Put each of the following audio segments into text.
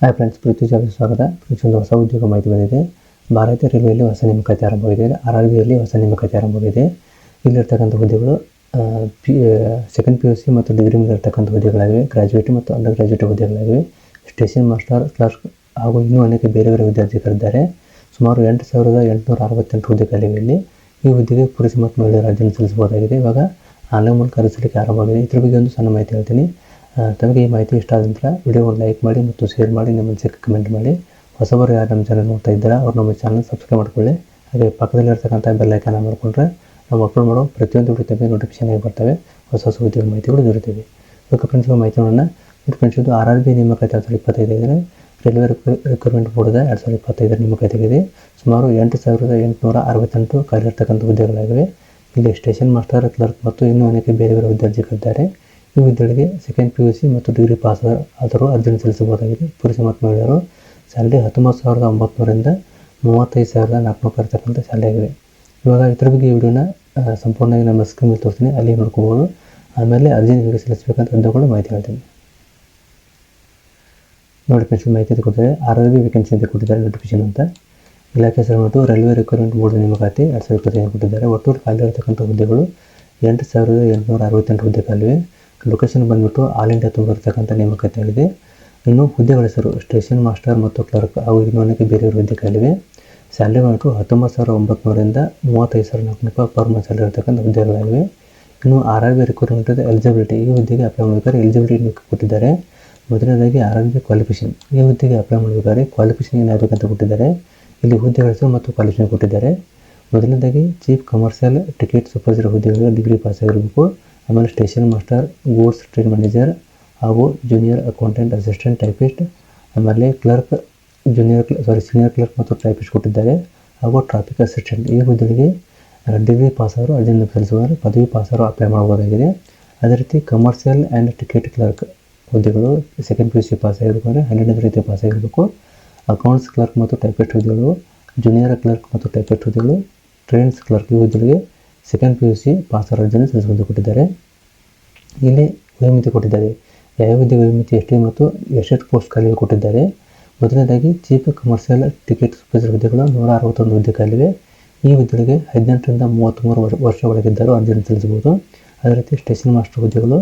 Hi friends, ಪ್ರೀತಿ ಜಾಬ್ಗೆ ಸ್ವಾಗತ. ಪ್ರತಿಯೊಂದು ಹೊಸ ಉದ್ಯೋಗ ಮಾಹಿತಿ ಬಂದಿದೆ. ಭಾರತೀಯ ರೈಲ್ವೆಯಲ್ಲಿ ಹೊಸ ನೇಮಕಾತಿ ಆರಂಭವಾಗಿದೆ. RRBಯಲ್ಲಿ ಹೊಸ ನೇಮಕಾತಿ ಆರಂಭವಾಗಿದೆ. ಇಲ್ಲಿರ್ತಕ್ಕಂಥ ಹುದ್ದೆಗಳು ಸೆಕೆಂಡ್ PUC ಮತ್ತು ಡಿಗ್ರಿ ಮೇಲೆ ಇರ್ತಕ್ಕಂಥ ಹುದ್ದೆಗಳಾಗಿವೆ. ಗ್ರಾಜ್ಯುಯೇಟ್ ಮತ್ತು ಅಂಡರ್ ಗ್ರಾಜ್ಯುಯೇಟ್ ಹುದ್ದೆಗಳಾಗಿವೆ. ಸ್ಟೇಷನ್ ಮಾಸ್ಟರ್, ಕ್ಲರ್ಕ್ ಹಾಗೂ ಇನ್ನೂ ಅನೇಕ ಬೇರೆ ಬೇರೆ ವಿದ್ಯಾರ್ಥಿಗಳಿದ್ದಾರೆ. ಸುಮಾರು 8,868 ಹುದ್ದೆಗಳಿವೆ. ಇಲ್ಲಿ ಈ ಹುದ್ದೆಗೆ ಪುರುಷ ಮತ್ತು ಮಹಿಳೆಯರ ಅರ್ಜಿಯನ್ನು ಸಲ್ಲಿಸಬಹುದಾಗಿದೆ. ಇವಾಗ ಆನ್ಲೈನ್ ಮೂಲಕ ಅರ್ಜಿಸಲಿಕ್ಕೆ ಆರಂಭವಾಗಿದೆ. ಇದ್ರ ಬಗ್ಗೆ ಒಂದು ಸಣ್ಣ ಮಾಹಿತಿ ಹೇಳ್ತೀನಿ. ತಮಗೆ ಈ ಮಾಹಿತಿ ಇಷ್ಟ ಆದ ನಂತರ ವಿಡಿಯೋವನ್ನು ಲೈಕ್ ಮಾಡಿ ಮತ್ತು ಶೇರ್ ಮಾಡಿ, ನಿಮ್ಮ ಅನಿಸಿಕೆ ಕಮೆಂಟ್ ಮಾಡಿ. ಹೊಸಬರು ಯಾರು ನಮ್ಮ ಚಾನಲ್ ನೋಡ್ತಾ ಇದ್ದೀರಾ ಅವ್ರು ನಮ್ಮ ಚಾನಲ್ ಸಬ್ಸ್ಕ್ರೈಬ್ ಮಾಡ್ಕೊಳ್ಳಿ. ಹಾಗೆ ಪಕ್ಕದಲ್ಲಿರ್ತಕ್ಕಂಥ ಬೆಲ್ ಐಕಾನ್ ಮಾಡಿಕೊಂಡ್ರೆ ನಾವು ಅಪ್ಲೋಡ್ ಮಾಡೋ ಪ್ರತಿಯೊಂದು ವಿಡಿಯೋ ನೋಟಿಫಿಕೇಶನ್ ಆಗಿ ಬರ್ತವೆ. ಹೊಸ ಉದ್ಯೋಗ ಮಾಹಿತಿಗಳು ದೊರೆಯುತ್ತವೆ. ಓಕೆ ಫ್ರೆಂಡ್ಸ್, ಮಾಹಿತಿ ನೋಡೋಣ. ಫ್ರೆಂಡ್ಸ್, ಇದು RRB ನೇಮಕಾತಿ 2025 ಇದೆ. ರೈಲ್ವೆ ರಿಕ್ರೂಟ್ಮೆಂಟ್ ಬೋರ್ಡ್ 2025 ನೇಮಕಾತಿ ಆಗಿದೆ. ಸುಮಾರು 8,868 ಖಾಲಿರ್ತಕ್ಕಂಥ ಹುದ್ದೆಗಳಾಗಿವೆ. ಇಲ್ಲಿ ಸ್ಟೇಷನ್ ಮಾಸ್ಟರ್, ಕ್ಲರ್ಕ್ ಮತ್ತು ಇನ್ನೂ ಅನೇಕ ಬೇರೆ ಬೇರೆ ವಿದ್ಯಾರ್ಥಿಗಳಿದ್ದಾರೆ. ಈ ಹುದ್ದೆಗಳಿಗೆ ಸೆಕೆಂಡ್ PUC ಮತ್ತು ಡಿಗ್ರಿ ಪಾಸ್ ಆದರೂ ಅರ್ಜಿಯನ್ನು ಸಲ್ಲಿಸಬಹುದಾಗಿದೆ. ಪುರುಷ ಮತ್ತು ಮಹಿಳೆಯರು. ಸ್ಯಾಲರಿ 19,900ರಿಂದ 35,400 ಇರ್ತಕ್ಕಂಥ ಸ್ಯಾಲರಿ ಆಗಿದೆ. ಇವಾಗ ಇದ್ರ ಬಗ್ಗೆ ಈ ವಿಡಿಯೋನ ಸಂಪೂರ್ಣವಾಗಿ ನಮ್ಮ ಸ್ಕ್ರೀನ್ ಮೇಲೆ ತೋರಿಸ್ತೀನಿ, ಅಲ್ಲಿ ನೋಡ್ಕೋಬೋದು. ಆಮೇಲೆ ಅರ್ಜಿನ ಹೇಗೆ ಸಲ್ಲಿಸಬೇಕಂತ ಹುದ್ದೆಗಳು ಮಾಹಿತಿ ಹೇಳ್ತೀನಿ. ನೋಡಿ ಫ್ರೆಂಡ್ಸ್, ಮಾಹಿತಿ ಕೊಟ್ಟಿದ್ದಾರೆ. RRB ವೇಕೆನ್ಸಿ ಅಂತ ಕೊಟ್ಟಿದ್ದಾರೆ, ನೋಟಿಫಿಕೇಶನ್ ಅಂತ. ಇಲಾಖೆ ಹೆಸರು ಮತ್ತು ರೈಲ್ವೆ ರಿಕ್ರೂಟ್ಮೆಂಟ್ ಬೋರ್ಡ್ ನೇಮಕಾತಿ 2025 ಕೊಟ್ಟಿದ್ದಾರೆ. ಒಟ್ಟು ಖಾಲಿ ಇರತಕ್ಕಂಥ ಹುದ್ದೆಗಳು 8,868 ಹುದ್ದೆಗಳಿವೆ. ಲೊಕೇಶನ್ ಬಂದುಬಿಟ್ಟು ಆಲ್ ಇಂಡಿಯಾ ತುಂಬ ಇರತಕ್ಕಂಥ ನೇಮಕಾತಿ ಆಗಿದೆ. ಇನ್ನು ಹುದ್ದೆಗಳ ಹೆಸರು ಸ್ಟೇಷನ್ ಮಾಸ್ಟರ್ ಮತ್ತು ಕ್ಲರ್ಕ್ ಹಾಗೂ ಇನ್ನೂ ಅನೇಕ ಬೇರೆ ಹುದ್ದೆಗಳಿವೆ. ಸ್ಯಾಲರಿ ಬಂದುಬಿಟ್ಟು 19,900ರಿಂದ 35,400 ಪರ್ ಮಂತ್ ಸ್ಯಾಲರಿ ಇರತಕ್ಕಂಥ ಹುದ್ದೆಗಳಾಗಿವೆ. ಇನ್ನು RRB ರಿಕ್ರೂಟ್ಮೆಂಟ್ ಎಲಿಜಿಬಿಲಿಟಿ, ಈ ಹುದ್ದೆಗೆ ಅಪ್ಲೈ ಮಾಡಬೇಕಾದ್ರೆ ಎಲಿಜಿಬಿಲಿಟಿ ಕೊಟ್ಟಿದ್ದಾರೆ. ಮೊದಲನೇದಾಗಿ RRB ಕ್ವಾಲಿಫಿಕೇಷನ್, ಈ ಹುದ್ದೆಗೆ ಅಪ್ಲೈ ಮಾಡಬೇಕಾದ್ರೆ ಕ್ವಾಲಿಫಿಕೇಷನ್ ಏನಾಗಬೇಕಂತ ಕೊಟ್ಟಿದ್ದಾರೆ. ಇಲ್ಲಿ ಹುದ್ದೆಗಳ ಹೆಸರು ಮತ್ತು ಕ್ವಾಲಿಫಿಕೇಷನ್ ಕೊಟ್ಟಿದ್ದಾರೆ. ಮೊದಲನೇದಾಗಿ ಚೀಫ್ ಕಮರ್ಷಿಯಲ್ ಟಿಕೆಟ್ ಸೂಪರ್ವೈಸರ್ ಹುದ್ದೆಗಳಿಗೆ ಡಿಗ್ರಿ ಪಾಸ್ ಆಗಿರಬೇಕು. ಆಮೇಲೆ station master, goods train manager ಹಾಗೂ ಜೂನಿಯರ್ ಅಕೌಂಟೆಂಟ್, ಅಸಿಸ್ಟೆಂಟ್ ಟೈಪಿಸ್ಟ್. ಆಮೇಲೆ ಕ್ಲರ್ಕ್, ಸೀನಿಯರ್ ಕ್ಲರ್ಕ್ ಮತ್ತು ಟೈಪಿಸ್ಟ್ ಕೊಟ್ಟಿದ್ದಾರೆ. ಹಾಗೂ ಟ್ರಾಫಿಕ್ ಅಸಿಸ್ಟೆಂಟ್, ಈ ಹುದ್ದೆಗಳಿಗೆ ಡಿಗ್ರಿ ಪಾಸಾದರು ಅರ್ಜಿಯನ್ನು ಸಲ್ಲಿಸುವರು. ಪದವಿ ಪಾಸಾದರು ಅಪ್ಲೈ ಮಾಡಬಹುದಾಗಿದೆ. ಅದೇ ರೀತಿ ಕಮರ್ಷಿಯಲ್ ಆ್ಯಂಡ್ ಟಿಕೆಟ್ ಕ್ಲರ್ಕ್ ಹುದ್ದೆಗಳು ಸೆಕೆಂಡ್ PUC ಪಾಸ್ ಆಗಿರಬೇಕು, 12ನೇ ರೀತಿ ಪಾಸ್ ಆಗಿರಬೇಕು. ಅಕೌಂಟ್ಸ್ ಕ್ಲರ್ಕ್ ಮತ್ತು ಟೈಪಿಸ್ಟ್ ಹುದ್ದೆಗಳು, ಜೂನಿಯರ್ ಕ್ಲರ್ಕ್ ಮತ್ತು ಟೈಪಿಸ್ಟ್ ಹುದ್ದೆಗಳು, ಟ್ರೈನ್ಸ್ ಕ್ಲರ್ಕ್ ಈ ಹುದ್ದೆಗಳಿಗೆ ಸೆಕೆಂಡ್ PUC ಪಾಸಾರ ಅರ್ಜಿಯನ್ನು ಸಲ್ಲಿಸುವಂತೆ ಕೊಟ್ಟಿದ್ದಾರೆ. ಇಲ್ಲಿ ವಯೋಮಿತಿ ಕೊಟ್ಟಿದ್ದಾರೆ. ಯಾವ ಹುದ್ದೆ ವಯೋಮಿತಿ ಎಷ್ಟು ಮತ್ತು ಎಷ್ಟು ಪೋಸ್ಟ್ ಖಾಲಿಗೆ ಕೊಟ್ಟಿದ್ದಾರೆ. ಮೊದಲನೇದಾಗಿ ಚೀಫ್ ಕಮರ್ಷಿಯಲ್ ಟಿಕೆಟ್ ಸೂಪರ್ವೈಸರ್ ಹುದ್ದೆಗಳು 161 ಹುದ್ದೆ ಖಾಲಿವೆ. ಈ ಹುದ್ದೆಗಳಿಗೆ 18ರಿಂದ 33 ವರ್ಷ ಒಳಗಿದ್ದರೂ ಅರ್ಜಿಯನ್ನು ಸಲ್ಲಿಸಬಹುದು. ಅದೇ ರೀತಿ ಸ್ಟೇಷನ್ ಮಾಸ್ಟರ್ ಹುದ್ದೆಗಳು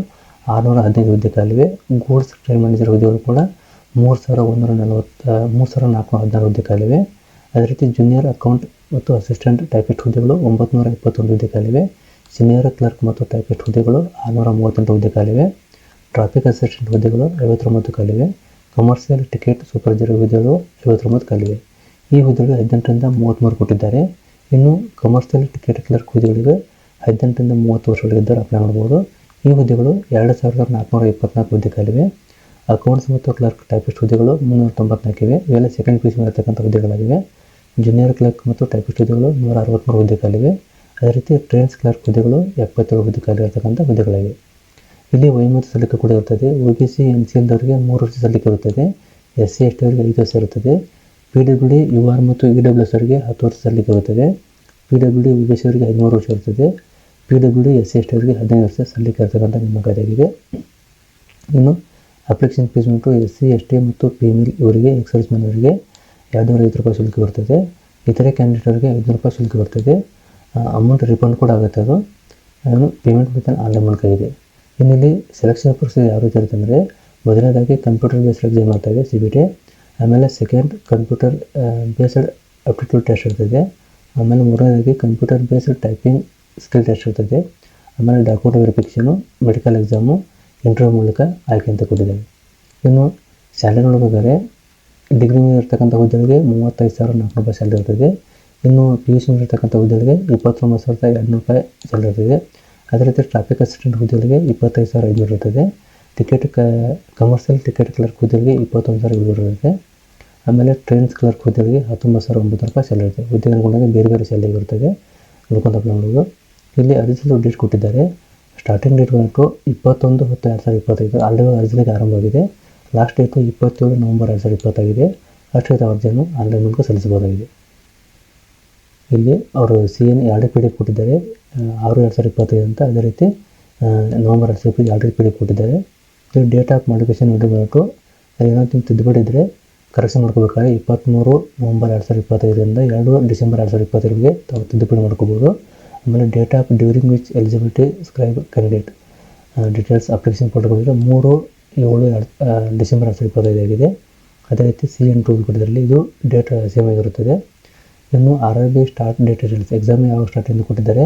615 ಹುದ್ದೆ ಖಾಲಿವೆ. ಗೂಡ್ಸ್ ಟ್ರೈನ್ ಮ್ಯಾನೇಜರ್ ಹುದ್ದೆಗಳು ಕೂಡ 3,416 ಹುದ್ದೆ ಖಾಲಿವೆ. ಅದೇ ರೀತಿ ಜೂನಿಯರ್ ಅಕೌಂಟ್ ಮತ್ತು ಅಸಿಸ್ಟೆಂಟ್ ಟೈಪಿಸ್ಟ್ ಹುದ್ದೆಗಳು 921 ಹುದ್ದೆ ಖಾಲಿವೆ. ಸೀನಿಯರ್ ಕ್ಲರ್ಕ್ ಮತ್ತು ಟೈಪಿಸ್ಟ್ ಹುದ್ದೆಗಳು 638 ಹುದ್ದೆ ಖಾಲಿವೆ. ಟ್ರಾಫಿಕ್ ಅಸಿಸ್ಟೆಂಟ್ ಹುದ್ದೆಗಳು 59 ಖಾಲಿವೆ. ಕಮರ್ಷಿಯಲ್ ಟಿಕೆಟ್ ಸೂಪರ್ವೈಸರ್ ಹುದ್ದೆಗಳು 59 ಖಾಲಿವೆ. ಈ ಹುದ್ದೆಗಳು 18ರಿಂದ 33 ಕೊಟ್ಟಿದ್ದಾರೆ. ಇನ್ನು ಕಮರ್ಷಿಯಲ್ ಟಿಕೆಟ್ ಕ್ಲರ್ಕ್ ಹುದ್ದೆಗಳಿಗೆ 18ರಿಂದ 30 ವರ್ಷಗಳಿದ್ದರೆ ಅಪ್ಲೈ ಮಾಡಬಹುದು. ಈ ಹುದ್ದೆಗಳು 2,424 ಹುದ್ದೆ ಖಾಲಿವೆ. ಅಕೌಂಟ್ಸ್ ಮತ್ತು ಕ್ಲರ್ಕ್ ಟೈಪಿಸ್ಟ್ ಹುದ್ದೆಗಳು 394 ಇವೆ. ಇವೆಲ್ಲ ಸೆಕೆಂಡ್ PUC ಇರತಕ್ಕಂಥ ಹುದ್ದೆಗಳಾಗಿವೆ. ಜೂನಿಯರ್ ಕ್ಲರ್ಕ್ ಮತ್ತು ಟೈಪಿಸ್ಟ್ ಹುದ್ದೆಗಳು 163 ಹುದ್ದೆ ಖಾಲಿವೆ. ಅದೇ ರೀತಿ ಟ್ರೈನ್ಸ್ ಕ್ಲರ್ಕ್ ಹುದ್ದೆಗಳು 77 ಹುದ್ದೆ ಖಾಲಿ ಇರತಕ್ಕಂಥ ಹುದ್ದೆಗಳಿವೆ. ಇಲ್ಲಿ ವಯೋಮಿತಿ ಸಲ್ಲಿಕೆ ಕೂಡ ಇರುತ್ತದೆ. OBC NCLದವರಿಗೆ 3 ವರ್ಷ ಸಲ್ಲಿಕೆ ಇರುತ್ತದೆ. SC ST ಅವರಿಗೆ 5 ವರ್ಷ ಇರುತ್ತದೆ. PWD UR ಮತ್ತು EWS ಅವರಿಗೆ 10 ವರ್ಷ ಸಲ್ಲಿಕೆ ಇರುತ್ತದೆ. PWD OBC ಅವರಿಗೆ 13 ವರ್ಷ ಇರುತ್ತದೆ. PWD SC ST ಅವರಿಗೆ 15 ವರ್ಷ ಸಲ್ಲಿಕೆ ಇರತಕ್ಕಂಥ ನೇಮಕಾತಿಯಾಗಿದೆ. ಇನ್ನು ಅಪ್ಲಿಕೇಶನ್ ಫೀಸ್ ಉಂಟು. SC ST ಮತ್ತು ಫೀಮೇಲ್ ಇವರಿಗೆ ಎಕ್ಸೈಸ್ ಮ್ಯಾನ್ ಅವರಿಗೆ 250 ರೂಪಾಯಿ ಶುಲ್ಕ ಬರ್ತದೆ. ಇತರೆ ಕ್ಯಾಂಡಿಡೇಟ್ ಅವರಿಗೆ 500 ರೂಪಾಯಿ ಶುಲ್ಕ ಬರ್ತದೆ. ಅಮೌಂಟ್ ರಿಫಂಡ್ ಕೂಡ ಆಗುತ್ತೆ. ಅದು ಪೇಮೆಂಟ್ ಮೆಥಡ್ ಆನ್ಲೈನ್ ಮೂಲಕ ಇದೆ. ಇನ್ನಿಲ್ಲಿ ಸೆಲೆಕ್ಷನ್ ಪ್ರೊಸೀಜರ್ ಯಾವ ರೀತಿ ಇರುತ್ತೆ ಅಂದರೆ, ಮೊದಲನೇದಾಗಿ ಕಂಪ್ಯೂಟರ್ ಬೇಸ್ಡ್ ಎಕ್ಸಾಮ್ ಮಾಡ್ತೇವೆ CBT. ಆಮೇಲೆ second computer based aptitude test ಇರ್ತದೆ. ಆಮೇಲೆ ಮೂರನೇದಾಗಿ computer based typing skill test ಇರ್ತದೆ. ಆಮೇಲೆ document verification, medical exam, interview ಮೂಲಕ ಆಯ್ಕೆ ಅಂತ ಕೊಟ್ಟಿದ್ದೇವೆ. ಇನ್ನು ಸ್ಯಾಲರಿ ನೋಡಬೇಕಾದ್ರೆ ಡಿಗ್ರಿ ಮೇಲೆ ಇರ್ತಕ್ಕಂಥ ಹುದ್ದೆಗಳಿಗೆ 35,400 ಸ್ಯಾಲರಿ ಇರ್ತದೆ. ಇನ್ನು PUC ಮೇಲೆ ಇರ್ತಕ್ಕಂಥ ಹುದ್ದೆಗಳಿಗೆ 29,200 ರೂಪಾಯಿ ಸ್ಯಾಲರಿ ಇರ್ತದೆ. ಅದೇ ರೀತಿ ಟ್ರಾಫಿಕ್ ಅಸಿಸ್ಟೆಂಟ್ ಹುದ್ದೆಗಳಿಗೆ 25,500 ಇರ್ತದೆ. ಕಮರ್ಷಿಯಲ್ ಟಿಕೆಟ್ ಕ್ಲರ್ಕ್ ಹುದ್ದೆಗಳಿಗೆ 21,700 ಇರುತ್ತೆ. ಆಮೇಲೆ ಟ್ರೈನ್ಸ್ ಕ್ಲರ್ಕ್ ಹುದ್ದೆಗಳಿಗೆ 19,900 ರೂಪಾಯಿ ಸ್ಯಾಲರಿ ಇರುತ್ತೆ. ಹುದ್ದೆಗೆ ಅನುಗುಣವಾಗಿ ಬೇರೆ ಬೇರೆ ಸ್ಯಾಲರಿ ಇರ್ತದೆ. ನೋಡ್ಕೊಂಡು ಅಪ್ಲೈ ಮಾಡೋದು. ಇಲ್ಲಿ ಅರ್ಜಿ ಡೇಟ್ ಕೊಟ್ಟಿದ್ದಾರೆ. ಸ್ಟಾರ್ಟಿಂಗ್ ಡೇಟ್ ಬಂದು 21/10/2025. ಆಲ್ರೆಡಿ ಅರ್ಜಿಗೆ ಆರಂಭವಾಗಿದೆ. Last date 27 November 2025. ಅಷ್ಟೇ ಅರ್ಜಿಯನ್ನು ಆನ್ಲೈನ್ ಮೂಲಕ ಸಲ್ಲಿಸಬಹುದಾಗಿದೆ. ಇಲ್ಲಿ ಅವರು CN 2 PDF ಕೊಟ್ಟಿದ್ದಾರೆ, 6/2025 ಅಂತ. ಅದೇ ರೀತಿ ನವೆಂಬರ್ 2025 2 PDF ಕೊಟ್ಟಿದ್ದಾರೆ. ಡೇಟ್ ಆಫ್ ಮಾಡಿಫಿಕೇಷನ್ ವಿಡಿಯೋ ಬಂದು ಏನಾದ್ರು ತಿದ್ದುಪಡಿ ಇದ್ದರೆ ಕರೆಕ್ಷನ್ ಮಾಡ್ಕೋಬೇಕಾದ್ರೆ 23 ನವಂಬರ್ 2025ರಿಂದ 2 ಡಿಸೆಂಬರ್ 2025ಗೆ ತಾವು ತಿದ್ದುಪಡಿ ಮಾಡ್ಕೋಬೋದು. ಆಮೇಲೆ date of during which eligibility scribe candidate details application ಕೊಟ್ಟಿದ್ದಾರೆ 3/7 ಡಿಸೆಂಬರ್ 2025 ಆಗಿದೆ. ಅದೇ ರೀತಿ CN2 ಕೊಟ್ಟಿದ್ದಾರೆ, ಇದು ಡೇಟ್ ಸೇಮ್ ಆಗಿರುತ್ತದೆ. ಇನ್ನು RRB start date details exam ಯಾವಾಗ ಸ್ಟಾರ್ಟ್ ಎಂದು ಕೊಟ್ಟಿದ್ದಾರೆ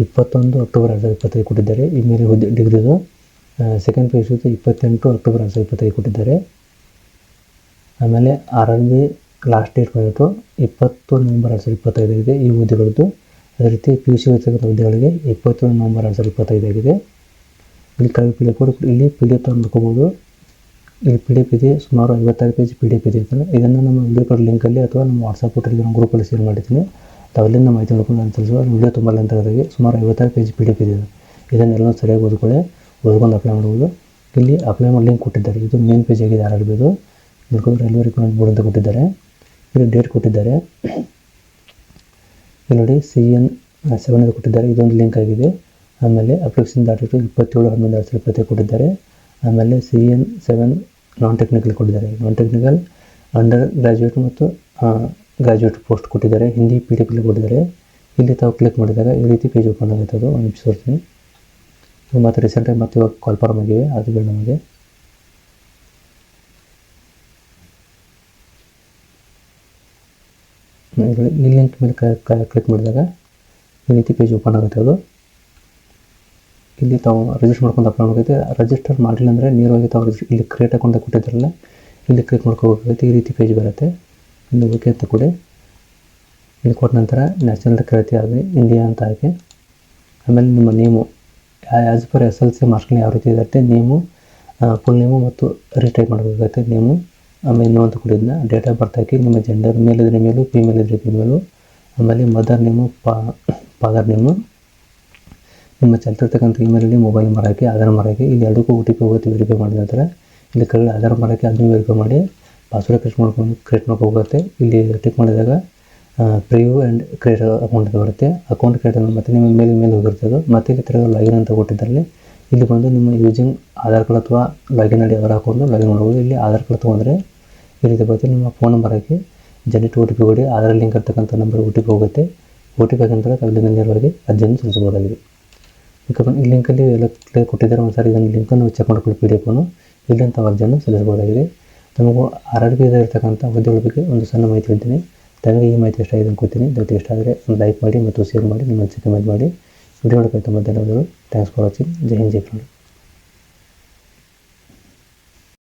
21 ಅಕ್ಟೋಬರ್ 2025 ಕೊಟ್ಟಿದ್ದಾರೆ. ಈ ಮೇಲೆ ಡಿಗ್ರಿದು ಸೆಕೆಂಡ್ PUC 28 ಅಕ್ಟೋಬರ್ 2025 ಕೊಟ್ಟಿದ್ದಾರೆ. ಆಮೇಲೆ RRB ಲಾಸ್ಟ್ ಡೇಟ್ ಬಂದ್ಬಿಟ್ಟು 20 ನವಂಬರ್ 2025 ಆಗಿದೆ ಈ ಹುದ್ದೆಗಳದ್ದು. ಅದೇ ರೀತಿ PUC ಓದ್ತಕ್ಕಂಥ ಹುದ್ದೆಗಳಿಗೆ 27 ನವಂಬರ್ 2025 ಆಗಿದೆ. ಇಲ್ಲಿ ಇಲ್ಲಿ PDF ನೋಡ್ಕೋಬೋದು. ಇಲ್ಲಿ PDF ಇದೆ, ಸುಮಾರು 56 ಪೇಜ್ PDF ಇದೆ. ಇದನ್ನು ನಮ್ಮ ವಿಡಿಯೋ ಕಾರ್ಡ್ ಲಿಂಕಲ್ಲಿ ಅಥವಾ ನಮ್ಮ ವಾಟ್ಸಪ್ ಟೆಲಿಗ್ರಾಮ್ ಗ್ರೂಪಲ್ಲಿ ಶೇರ್ ಮಾಡಿದ್ದೀನಿ. ಅಲ್ಲಿಂದ ಮಾಹಿತಿ ನೋಡ್ಕೊಂಡು ನಾನು ತಿಳಿಸುವ ವಿಡಿಯೋ ತುಂಬ ಲೆಂತ್ ಆಗಿದೆ. ಸುಮಾರು 56 ಪೇಜ್ PDF ಇದೆ. ಇದನ್ನೆಲ್ಲ ಸರಿಯಾಗಿ ಓದ್ಕೊಂಡು ಅಪ್ಲೈ ಮಾಡ್ಬೋದು. ಇಲ್ಲಿ ಅಪ್ಲೈ ಮಾಡಿ ಲಿಂಕ್ ಕೊಟ್ಟಿದ್ದಾರೆ. ಇದು ಮೇನ್ ಪೇಜ್ ಆಗಿದೆ RRBದು. ನೋಡ್ಕೊಂಡು ರೈಲ್ವೆ ರಿಕ್ರೂಟ್ಮೆಂಟ್ ಬೋರ್ಡ್ ಅಂತ ಕೊಟ್ಟಿದ್ದಾರೆ. ಇಲ್ಲಿ ಡೇಟ್ ಕೊಟ್ಟಿದ್ದಾರೆ. ಇಲ್ಲಿ ನೋಡಿ CN7 ಕೊಟ್ಟಿದ್ದಾರೆ, ಇದೊಂದು ಲಿಂಕ್ ಆಗಿದೆ. ಆಮೇಲೆ ಅಪ್ಲಿಕೇಶನ್ ಡೇಟ್ 27/11/2025 ಕೊಟ್ಟಿದ್ದಾರೆ. ಆಮೇಲೆ CN7 ನಾನ್ ಟೆಕ್ನಿಕಲ್ ಕೊಟ್ಟಿದ್ದಾರೆ. ನಾನ್ ಟೆಕ್ನಿಕಲ್ ಅಂಡರ್ ಗ್ರ್ಯಾಜುಯೇಟ್ ಮತ್ತು ಗ್ರ್ಯಾಜುಯೇಟ್ ಪೋಸ್ಟ್ ಕೊಟ್ಟಿದ್ದಾರೆ. ಹಿಂದಿ PDF ಕೊಟ್ಟಿದ್ದಾರೆ. ಇಲ್ಲಿ ತಾವು ಕ್ಲಿಕ್ ಮಾಡಿದಾಗ ಈ ರೀತಿ ಪೇಜ್ ಓಪನ್ ಆಗುತ್ತೆ. ಅದು ಒಂದು ನಿಮಿಷ ತೋರಿಸ್ತೀನಿ. ಮತ್ತು ರೀಸೆಂಟಾಗಿ ಮತ್ತು ಇವಾಗ ಕಾಲ್ ಫಾರ್ಮ್ ಆಗಿವೆ, ಅದು ಬೇಡ ನಮಗೆ. ಈ ಲಿಂಕ್ ಮೇಲೆ ಕ್ಲಿಕ್ ಮಾಡಿದಾಗ ಈ ರೀತಿ ಪೇಜ್ ಓಪನ್ ಆಗುತ್ತೆ. ಅದು ಇಲ್ಲಿ ತಾವು ರಿಜಿಸ್ಟರ್ ಮಾಡ್ಕೊಂಡು ಅಪ್ಲೈ ಮಾಡಬೇಕು. ರಿಜಿಸ್ಟರ್ ಮಾಡಲಿಲ್ಲ ಅಂದರೆ ನೇರವಾಗಿ ತಾವು ಇಲ್ಲಿ ಕ್ರಿಯೇಟ್ ಅಕೌಂಟ್ ಕೊಟ್ಟಿದ್ದಾರಲ್ಲ, ಇಲ್ಲಿ ಕ್ಲಿಕ್ ಮಾಡ್ಕೋಬೇಕಾಗುತ್ತೆ. ಈ ರೀತಿ ಪೇಜ್ ಬರುತ್ತೆ. ಇಲ್ಲಿ ಓಕೆ ಅಂತ ಕೊಡಿ. ಇಲ್ಲಿ ಕೊಟ್ಟ ನಂತರ ನ್ಯಾಷನಲ್ ಕೇಳ್ತಿ ಆದರೆ ಇಂಡಿಯಾ ಅಂತ ಹಾಕಿ, ಆಮೇಲೆ ನಿಮ್ಮ ನೇಮು ಆ್ಯಸ್ ಪರ್ SLC ಮಾರ್ಕ್ಸ್ನಲ್ಲಿ ಯಾವ ರೀತಿ ಇರುತ್ತೆ ನೇಮು, ಫುಲ್ ನೇಮು ಮತ್ತು ರೀಟೈಪ್ ಮಾಡಬೇಕಾಗುತ್ತೆ ನೇಮು. ಆಮೇಲೆ ಇನ್ನೂ ಅಂತ ಕೊಡಿದ್ನ ಡೇಟ್ ಆಫ್ ಬರ್ತ್ ಹಾಕಿ, ನಿಮ್ಮ ಜೆಂಡರ್ ಮೇಲ್ ಇದ್ರೆ ಮೇಲು, ಫೀಮೇಲ್ ಇದ್ರೆ ಫೀಮೇಲು. ಆಮೇಲೆ ಮದರ್ ನೇಮು, ಫಾದರ್ ನೇಮು, ನಿಮ್ಮ ಚಲ್ತಿರ್ತಕ್ಕಂಥ ಇಮೇಲಲ್ಲಿ ಮೊಬೈಲ್ ನಂಬರ್ ಹಾಕಿ, ಆಧಾರ್ ನಂಬರ್ ಹಾಕಿ. ಇಲ್ಲಿ ಎರಡಕ್ಕೂ OTP ಹೋಗುತ್ತೆ. ವೆರಿಫೈ ಮಾಡಿದ ನಂತರ ಇಲ್ಲಿ ಕೆಳಗಡೆ ಆಧಾರ್ ನಂಬರ್ ಹಾಕಿ, ಅದನ್ನು ವೆರಿಫೈ ಮಾಡಿ ಪಾಸ್ವರ್ಡ್ ಕ್ರಿಯೇಟ್ ಹೋಗುತ್ತೆ. ಇಲ್ಲಿ ಟಿಕ್ ಮಾಡಿದಾಗ ಪ್ರಿವ್ಯೂ ಆ್ಯಂಡ್ ಕ್ರಿಯೇಟ್ ಅಕೌಂಟ್ ಅಂತ ಬರುತ್ತೆ. ಅಕೌಂಟ್ ಕ್ರಿಯೇಟ್ ಮತ್ತು ನಿಮ್ಮ ಮೇಲೆ ಹೋಗಿರುತ್ತೆ ಅದು. ಮತ್ತು ಇಲ್ಲಿ ತಿರುಗಿ ಲಾಗಿನ್ ಅಂತ ಕೊಟ್ಟಿದ್ದಾರೆ. ಇಲ್ಲಿ ಬಂದು ನಿಮ್ಮ ಯೂಸಿಂಗ್ ಆಧಾರ್ ಕಾರ್ಡ್ ಅಥವಾ ಲಾಗಿನ್ ಐಡಿ ಅವರ ಹಾಕೊಂಡು ಲಾಗಿನ್ ಮಾಡ್ಬೋದು. ಇಲ್ಲಿ ಆಧಾರ್ ಕಾರ್ಡ್ ತೊಗೊಂಡ್ರೆ ಈ ರೀತಿ ಬರುತ್ತೆ. ನಿಮ್ಮ ಫೋನ್ ನಂಬರ್ ಹಾಕಿ ಜನರೇಟ್ OTP ಕೊಡಿ. ಆಧಾರ್ ಲಿಂಕ್ ಇರ್ತಕ್ಕಂಥ ನಂಬರ್ OTP ಹೋಗುತ್ತೆ. OTP ಹಾಕಿದ ಅಲ್ಲಿಂದ ನೇರವಾಗಿ ಅರ್ಜಿಯನ್ನು ಸಲ್ಲಿಸಬಹುದಾಗಿದೆ. ಈ ಲಿಂಕಲ್ಲಿ ಎಲ್ಲ ಕ್ಲಿಯರ್ ಕೊಟ್ಟಿದ್ದಾರೆ. ಒಂದು ಸಾರಿ ಇದನ್ನು ಲಿಂಕನ್ನು ಚೆಕ್ ಮಾಡ್ಕೊಳ್ಳಿ PDF ಇಲ್ಲಿಂದ ಅರ್ಜಿಯನ್ನು ಸಲ್ಲಿಸಬಹುದಾಗಿದೆ. ನಮಗೂ RRB ಇರ್ತಕ್ಕಂಥ ಹುದ್ದೆಗಳ ಬಗ್ಗೆ ಒಂದು ಸಣ್ಣ ಮಾಹಿತಿ ಹೇಳ್ತೀನಿ. ತಮಗೆ ಈ ಮಾಹಿತಿ ಇಷ್ಟ ಆಗಿದೆ ಅನ್ಕೋತೀನಿ. ದಯವಿಟ್ಟು ಇಷ್ಟ ಆದರೆ ಒಂದು ಲೈಕ್ ಮಾಡಿ ಮತ್ತು ಶೇರ್ ಮಾಡಿ, ನಿಮ್ಮ ಅನಿಸಿಕೆ ಕಮೆಂಟ್ ಮಾಡಿ. ವಿಡಿಯೋ ನೋಡೋಕ್ಕೆ ತುಂಬ ಧನ್ಯವಾದಗಳು. Thanks for watching. Jai Hind, Jai Kannada.